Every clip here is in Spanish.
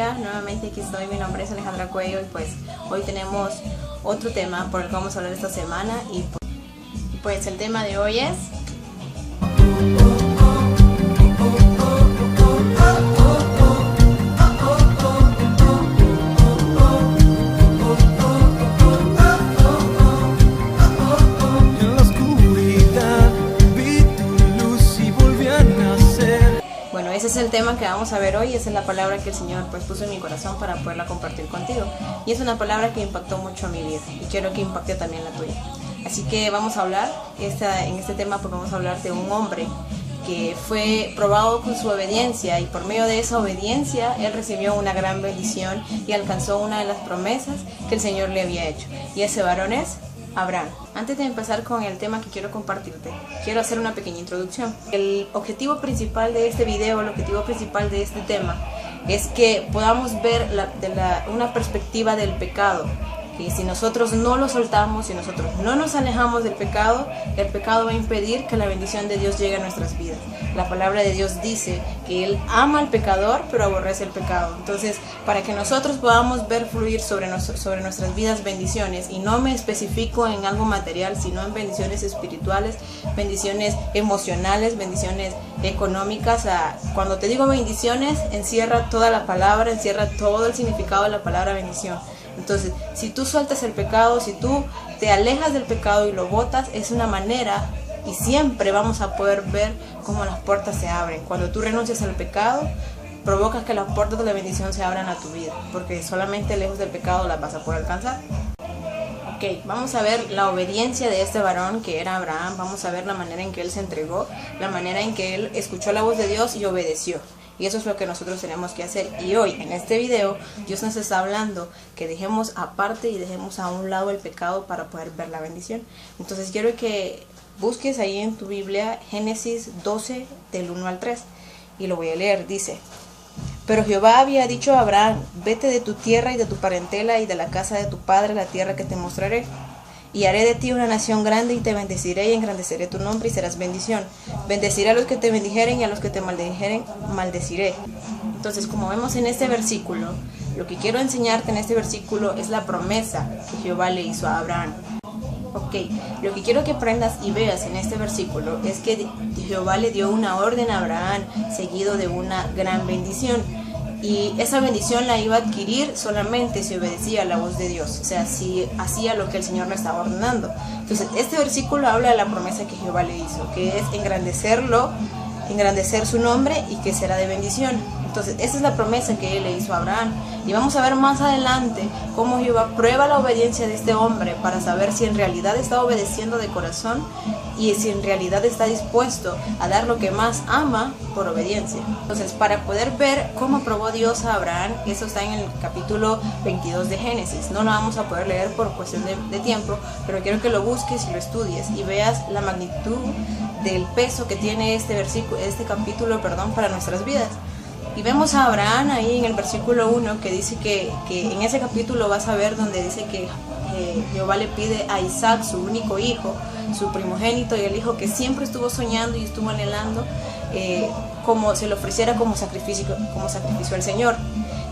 bendiga. Nuevamente aquí estoy, mi nombre es Alejandra Cuello y pues hoy tenemos otro tema por el que vamos a hablar esta semana y pues el tema de hoy es ese es el tema que vamos a ver hoy. Esa es la palabra que el Señor pues puso en mi corazón para poderla compartir contigo. Y es una palabra que impactó mucho a mi vida y quiero que impacte también la tuya. Así que vamos a hablar, en este tema pues vamos a hablar de un hombre que fue probado con su obediencia y por medio de esa obediencia él recibió una gran bendición y alcanzó una de las promesas que el Señor le había hecho. Y ese varón es Abraham. Antes de empezar con el tema que quiero compartirte, quiero hacer una pequeña introducción. El objetivo principal de este video, el objetivo principal de este tema es que podamos ver una perspectiva del pecado. Que si nosotros no lo soltamos, si nosotros no nos alejamos del pecado, el pecado va a impedir que la bendición de Dios llegue a nuestras vidas. La palabra de Dios dice que Él ama al pecador, pero aborrece el pecado. Entonces, para que nosotros podamos ver fluir sobre nuestras vidas bendiciones, y no me especifico en algo material, sino en bendiciones espirituales, bendiciones emocionales, bendiciones económicas. Cuando te digo bendiciones, encierra toda la palabra, encierra todo el significado de la palabra bendición. Entonces, si tú sueltas el pecado, si tú te alejas del pecado y lo botas, es una manera, y siempre vamos a poder ver cómo las puertas se abren. Cuando tú renuncias al pecado, provocas que las puertas de la bendición se abran a tu vida, porque solamente lejos del pecado las vas a poder alcanzar. Ok, vamos a ver la obediencia de este varón que era Abraham. Vamos a ver la manera en que él se entregó, la manera en que él escuchó la voz de Dios y obedeció. Y eso es lo que nosotros tenemos que hacer. Y hoy, en este video, Dios nos está hablando que dejemos aparte y dejemos a un lado el pecado para poder ver la bendición. Entonces quiero que busques ahí en tu Biblia Génesis 12, del 1 al 3. Y lo voy a leer. Dice: Pero Jehová había dicho a Abraham: Vete de tu tierra y de tu parentela y de la casa de tu padre a la tierra que te mostraré. Y haré de ti una nación grande y te bendeciré y engrandeceré tu nombre y serás bendición. Bendeciré a los que te bendijeren y a los que te maldijeren maldeciré. Entonces, como vemos en este versículo, lo que quiero enseñarte en este versículo es la promesa que Jehová le hizo a Abraham. Ok, lo que quiero que aprendas y veas en este versículo es que Jehová le dio una orden a Abraham seguido de una gran bendición. Y esa bendición la iba a adquirir solamente si obedecía a la voz de Dios, o sea, si hacía lo que el Señor le estaba ordenando. Entonces, este versículo habla de la promesa que Jehová le hizo, que es engrandecer su nombre y que será de bendición. Entonces, esa es la promesa que él le hizo a Abraham. Y vamos a ver más adelante cómo Jehová prueba la obediencia de este hombre para saber si en realidad está obedeciendo de corazón y si en realidad está dispuesto a dar lo que más ama por obediencia. Entonces, para poder ver cómo probó Dios a Abraham, eso está en el capítulo 22 de Génesis. No lo vamos a poder leer por cuestión de tiempo, pero quiero que lo busques y lo estudies y veas la magnitud del peso que tiene este capítulo para nuestras vidas. Y vemos a Abraham ahí en el versículo 1 que dice que en ese capítulo vas a ver donde dice que Jehová le pide a Isaac, su único hijo, su primogénito y el hijo que siempre estuvo soñando y estuvo anhelando, como se lo ofreciera como sacrificio al Señor.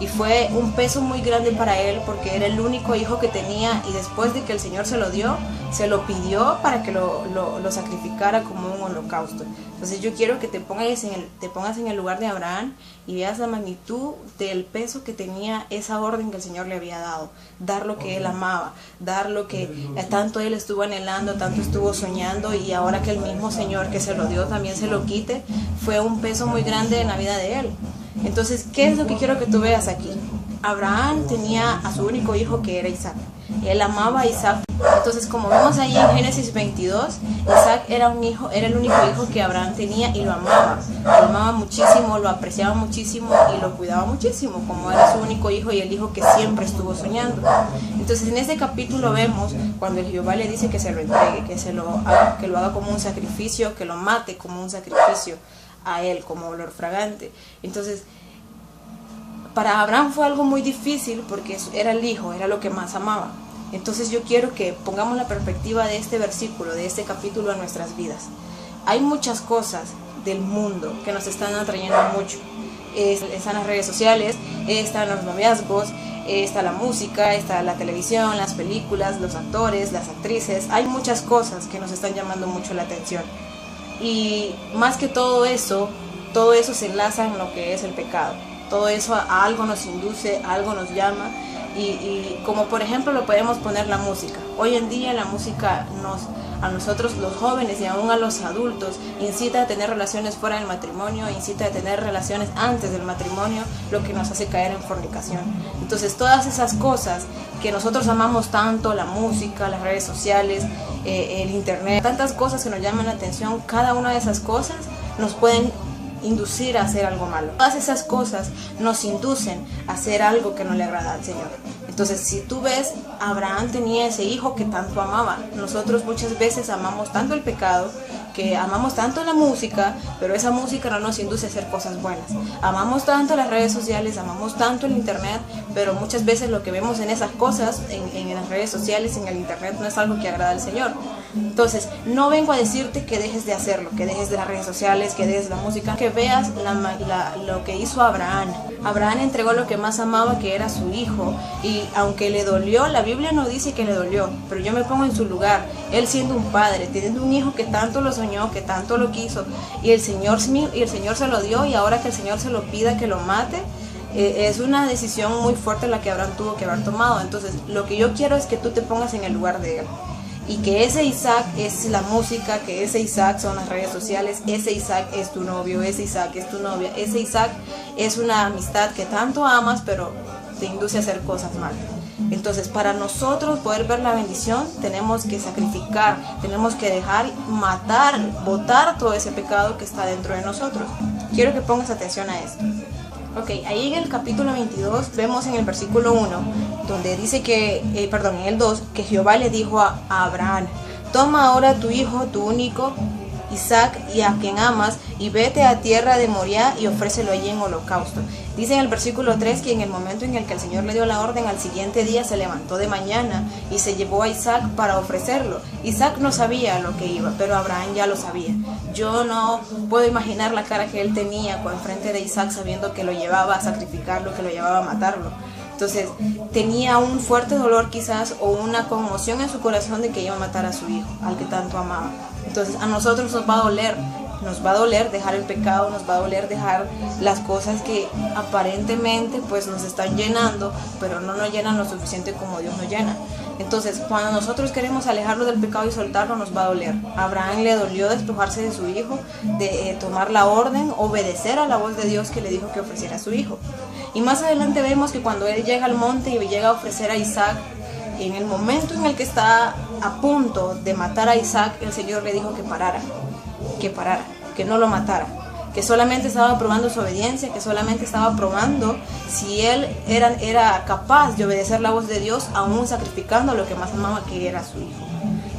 Y fue un peso muy grande para él porque era el único hijo que tenía, y después de que el Señor se lo dio, se lo pidió para que lo sacrificara como un holocausto. Entonces yo quiero que te pongas en el lugar de Abraham y veas la magnitud del peso que tenía esa orden que el Señor le había dado. Dar lo que él amaba, dar lo que tanto él estuvo anhelando, tanto estuvo soñando, y ahora que el mismo Señor que se lo dio también se lo quite, fue un peso muy grande en la vida de él. Entonces, ¿qué es lo que quiero que tú veas aquí? Abraham tenía a su único hijo que era Isaac. Él amaba a Isaac. Entonces, como vemos ahí en Génesis 22, Isaac era el único hijo que Abraham tenía y lo amaba. Lo amaba muchísimo, lo apreciaba muchísimo y lo cuidaba muchísimo, como era su único hijo y el hijo que siempre estuvo soñando. Entonces, en este capítulo vemos cuando Jehová le dice que se lo entregue, que lo haga como un sacrificio, que lo mate como un sacrificio a él, como olor fragante. Entonces, para Abraham fue algo muy difícil porque era el hijo, era lo que más amaba. Entonces yo quiero que pongamos la perspectiva de este versículo, de este capítulo a nuestras vidas. Hay muchas cosas del mundo que nos están atrayendo mucho. están las redes sociales, están los noviazgos, está la música, está la televisión, las películas, los actores, las actrices. Hay muchas cosas que nos están llamando mucho la atención. Y más que todo eso se enlaza en lo que es el pecado. Todo eso a algo nos induce, a algo nos llama. Y como por ejemplo lo podemos poner la música. Hoy en día la música a nosotros los jóvenes y aún a los adultos incita a tener relaciones fuera del matrimonio, incita a tener relaciones antes del matrimonio, lo que nos hace caer en fornicación. Entonces todas esas cosas que nosotros amamos tanto, la música, las redes sociales, el internet, tantas cosas que nos llaman la atención, cada una de esas cosas nos pueden inducir a hacer algo malo. Todas esas cosas nos inducen a hacer algo que no le agrada al Señor. Entonces, si tú ves, Abraham tenía ese hijo que tanto amaba. Nosotros muchas veces amamos tanto el pecado, que amamos tanto la música, pero esa música no nos induce a hacer cosas buenas. Amamos tanto las redes sociales, amamos tanto el internet, pero muchas veces lo que vemos en esas cosas, en las redes sociales, en el internet, no es algo que agrada al Señor. Entonces, no vengo a decirte que dejes de hacerlo, que dejes de las redes sociales, que dejes la música, que veas lo que hizo Abraham. Abraham entregó lo que más amaba, que era su hijo, y aunque le dolió, la Biblia no dice que le dolió, pero yo me pongo en su lugar, él siendo un padre, teniendo un hijo que tanto lo soñó, que tanto lo quiso, y el Señor se lo dio, y ahora que el Señor se lo pida que lo mate, es una decisión muy fuerte la que Abraham tuvo que haber tomado. Entonces, lo que yo quiero es que tú te pongas en el lugar de él. Y que ese Isaac es la música, que ese Isaac son las redes sociales, ese Isaac es tu novio, ese Isaac es tu novia, ese Isaac es una amistad que tanto amas, pero te induce a hacer cosas malas. Entonces, para nosotros poder ver la bendición, tenemos que sacrificar, tenemos que dejar, matar, botar todo ese pecado que está dentro de nosotros. Quiero que pongas atención a esto. Ok, ahí en el capítulo 22 vemos en el versículo 1, donde dice que, en el 2, que Jehová le dijo a Abraham: toma ahora tu hijo, tu único, Isaac, y a quien amas, y vete a tierra de Moriah y ofrécelo allí en holocausto. Dice en el versículo 3 que en el momento en el que el Señor le dio la orden, al siguiente día se levantó de mañana y se llevó a Isaac para ofrecerlo. Isaac no sabía lo que iba, pero Abraham ya lo sabía. Yo no puedo imaginar la cara que él tenía enfrente de Isaac, sabiendo que lo llevaba a sacrificarlo, que lo llevaba a matarlo. Entonces tenía un fuerte dolor quizás, o una conmoción en su corazón de que iba a matar a su hijo, al que tanto amaba. Entonces a nosotros nos va a doler dejar el pecado, nos va a doler dejar las cosas que aparentemente pues nos están llenando, pero no nos llenan lo suficiente como Dios nos llena. Entonces, cuando nosotros queremos alejarnos del pecado y soltarlo, nos va a doler. A Abraham le dolió despojarse de su hijo, de tomar la orden, obedecer a la voz de Dios que le dijo que ofreciera a su hijo. Y más adelante vemos que cuando él llega al monte y llega a ofrecer a Isaac, en el momento en el que está a punto de matar a Isaac, el Señor le dijo que parara, que no lo matara, que solamente estaba probando su obediencia, que solamente estaba probando si él era capaz de obedecer la voz de Dios, aún sacrificando lo que más amaba, que era su hijo.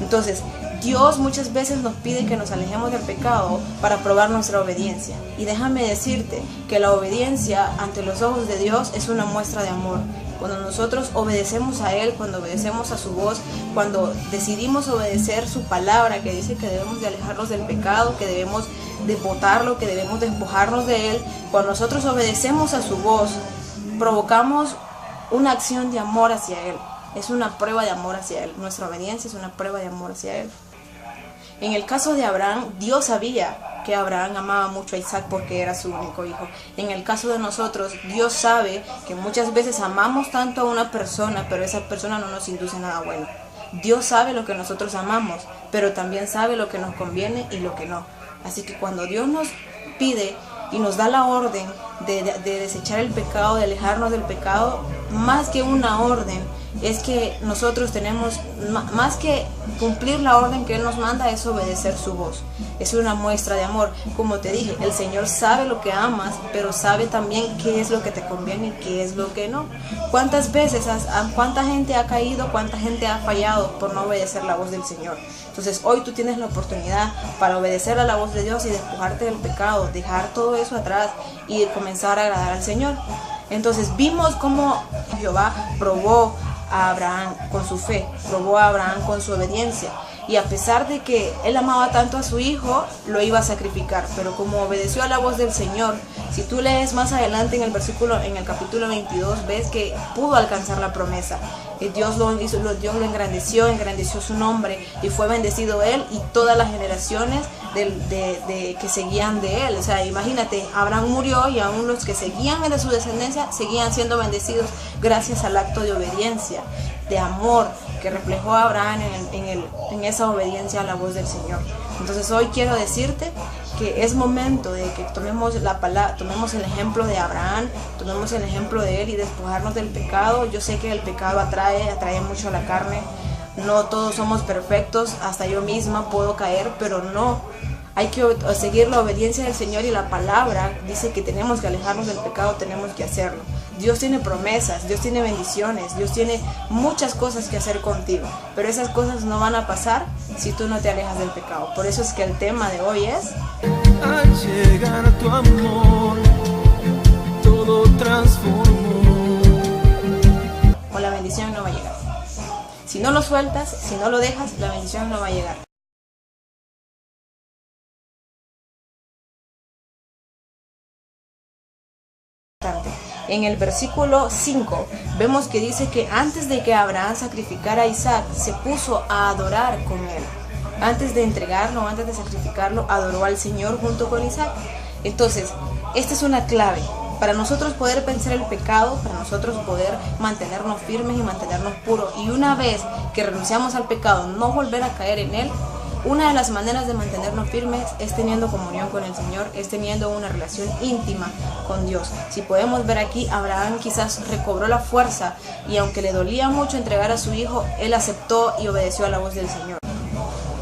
Entonces, Dios muchas veces nos pide que nos alejemos del pecado para probar nuestra obediencia. Y déjame decirte que la obediencia ante los ojos de Dios es una muestra de amor. Cuando nosotros obedecemos a Él, cuando obedecemos a su voz, cuando decidimos obedecer su palabra, que dice que debemos de alejarnos del pecado, que debemos de botarlo, que debemos despojarnos de él, cuando nosotros obedecemos a su voz, provocamos una acción de amor hacia Él. Es una prueba de amor hacia Él. Nuestra obediencia es una prueba de amor hacia Él. En el caso de Abraham, Dios sabía que Abraham amaba mucho a Isaac porque era su único hijo. En el caso de nosotros, Dios sabe que muchas veces amamos tanto a una persona, pero esa persona no nos induce nada bueno. Dios sabe lo que nosotros amamos, pero también sabe lo que nos conviene y lo que no. Así que cuando Dios nos pide y nos da la orden de desechar el pecado, de alejarnos del pecado, más que una orden, es que nosotros tenemos, más que cumplir la orden que Él nos manda, es obedecer su voz. Es una muestra de amor. Como te dije, el Señor sabe lo que amas, pero sabe también qué es lo que te conviene y qué es lo que no. ¿Cuántas veces, cuánta gente ha caído, cuánta gente ha fallado por no obedecer la voz del Señor? Entonces hoy tú tienes la oportunidad para obedecer a la voz de Dios y despojarte del pecado, dejar todo eso atrás y comenzar a agradar al Señor. Entonces vimos cómo Jehová probó a Abraham con su fe, probó a Abraham con su obediencia. y a pesar de que él amaba tanto a su hijo, lo iba a sacrificar, pero como obedeció a la voz del Señor, si tú lees más adelante en el capítulo 22, ves que pudo alcanzar la promesa. Dios lo engrandeció su nombre y fue bendecido él y todas las generaciones que seguían de él. O sea, imagínate, Abraham murió y aún los que seguían de su descendencia seguían siendo bendecidos gracias al acto de obediencia, de amor que reflejó a Abraham en esa obediencia a la voz del Señor. Entonces hoy quiero decirte que es momento de que tomemos el ejemplo de Abraham, tomemos el ejemplo de él y despojarnos del pecado. Yo sé que el pecado atrae mucho a la carne, no todos somos perfectos, hasta yo misma puedo caer, pero no, hay que seguir la obediencia del Señor y la palabra dice que tenemos que alejarnos del pecado, tenemos que hacerlo. Dios tiene promesas, Dios tiene bendiciones, Dios tiene muchas cosas que hacer contigo, pero esas cosas no van a pasar si tú no te alejas del pecado. Por eso es que el tema de hoy es: al llegar a tu amor, todo transformó. O la bendición no va a llegar. Si no lo sueltas, si no lo dejas, la bendición no va a llegar. En el versículo 5 vemos que dice que antes de que Abraham sacrificara a Isaac, se puso a adorar con él. Antes de entregarlo, antes de sacrificarlo, adoró al Señor junto con Isaac. Entonces, esta es una clave para nosotros poder vencer el pecado, para nosotros poder mantenernos firmes y mantenernos puros. Y una vez que renunciamos al pecado, no volver a caer en él. Una de las maneras de mantenernos firmes es teniendo comunión con el Señor, es teniendo una relación íntima con Dios. Si podemos ver aquí, Abraham quizás recobró la fuerza y aunque le dolía mucho entregar a su hijo, él aceptó y obedeció a la voz del Señor.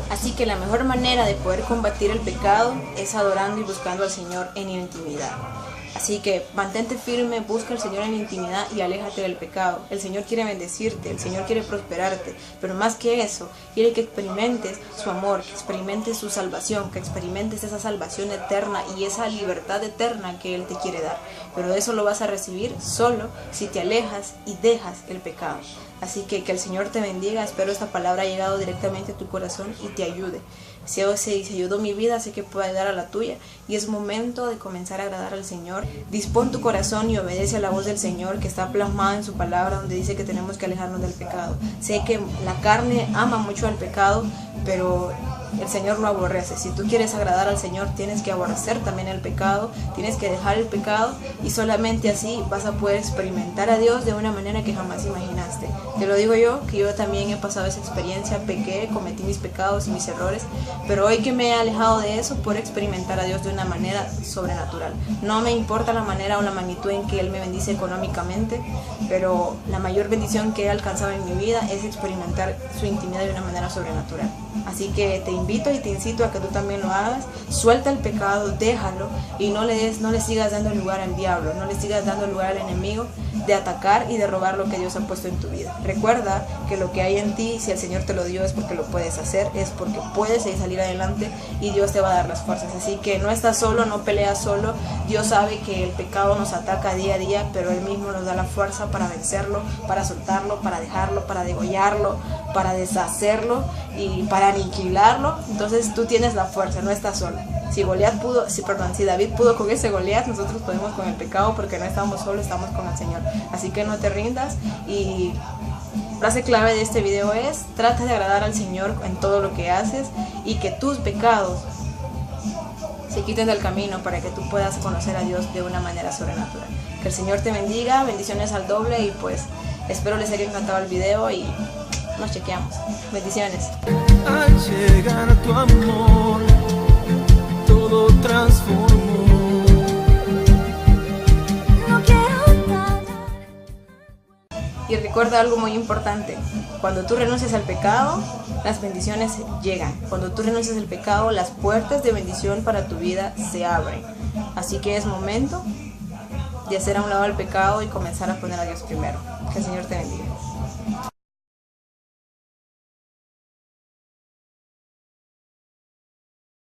Así que la mejor manera de poder combatir el pecado es adorando y buscando al Señor en intimidad. Así que mantente firme, busca al Señor en intimidad y aléjate del pecado. El Señor quiere bendecirte, el Señor quiere prosperarte, pero más que eso, quiere que experimentes su amor, que experimentes su salvación, que experimentes esa salvación eterna y esa libertad eterna que Él te quiere dar. Pero eso lo vas a recibir solo si te alejas y dejas el pecado. Así que el Señor te bendiga, espero esta palabra haya llegado directamente a tu corazón y te ayude. Si ayudó mi vida, sé que puede ayudar a la tuya y es momento de comenzar a agradar al Señor. Dispón tu corazón y obedece a la voz del Señor que está plasmada en su palabra, donde dice que tenemos que alejarnos del pecado. Sé que la carne ama mucho el pecado, pero el Señor lo aborrece. Si tú quieres agradar al Señor, tienes que aborrecer también el pecado, tienes que dejar el pecado y solamente así vas a poder experimentar a Dios de una manera que jamás imaginaste. Te lo digo yo, que yo también he pasado esa experiencia, pequé, cometí mis pecados y mis errores, pero hoy que me he alejado de eso, puedo experimentar a Dios de una manera sobrenatural. No me importa la manera o la magnitud en que Él me bendice económicamente, pero la mayor bendición que he alcanzado en mi vida es experimentar su intimidad de una manera sobrenatural. Así que te invito y te incito a que tú también lo hagas. Suelta el pecado, déjalo y no le sigas dando lugar al diablo, no le sigas dando lugar al enemigo de atacar y de robar lo que Dios ha puesto en tu vida. Recuerda que lo que hay en ti, si el Señor te lo dio, es porque lo puedes hacer, es porque puedes salir adelante y Dios te va a dar las fuerzas. Así que no estás solo, no peleas solo. Dios sabe que el pecado nos ataca día a día, pero Él mismo nos da la fuerza para vencerlo, para soltarlo, para dejarlo, para degollarlo, para deshacerlo y para aniquilarlo. Entonces tú tienes la fuerza, no estás solo. Si David pudo con ese Goliat, nosotros podemos con el pecado, porque no estamos solos, estamos con el Señor. Así que no te rindas. Y frase clave de este video es: trata de agradar al Señor en todo lo que haces y que tus pecados se quiten del camino para que tú puedas conocer a Dios de una manera sobrenatural. Que el Señor te bendiga, bendiciones al doble y pues espero les haya encantado el video y nos chequeamos. Bendiciones. Al llegar a tu amor, todo transformó. Y recuerda algo muy importante: cuando tú renuncias al pecado, las bendiciones llegan. Cuando tú renuncias al pecado, las puertas de bendición para tu vida se abren. Así que es momento de hacer a un lado el pecado y comenzar a poner a Dios primero. Que el Señor te bendiga.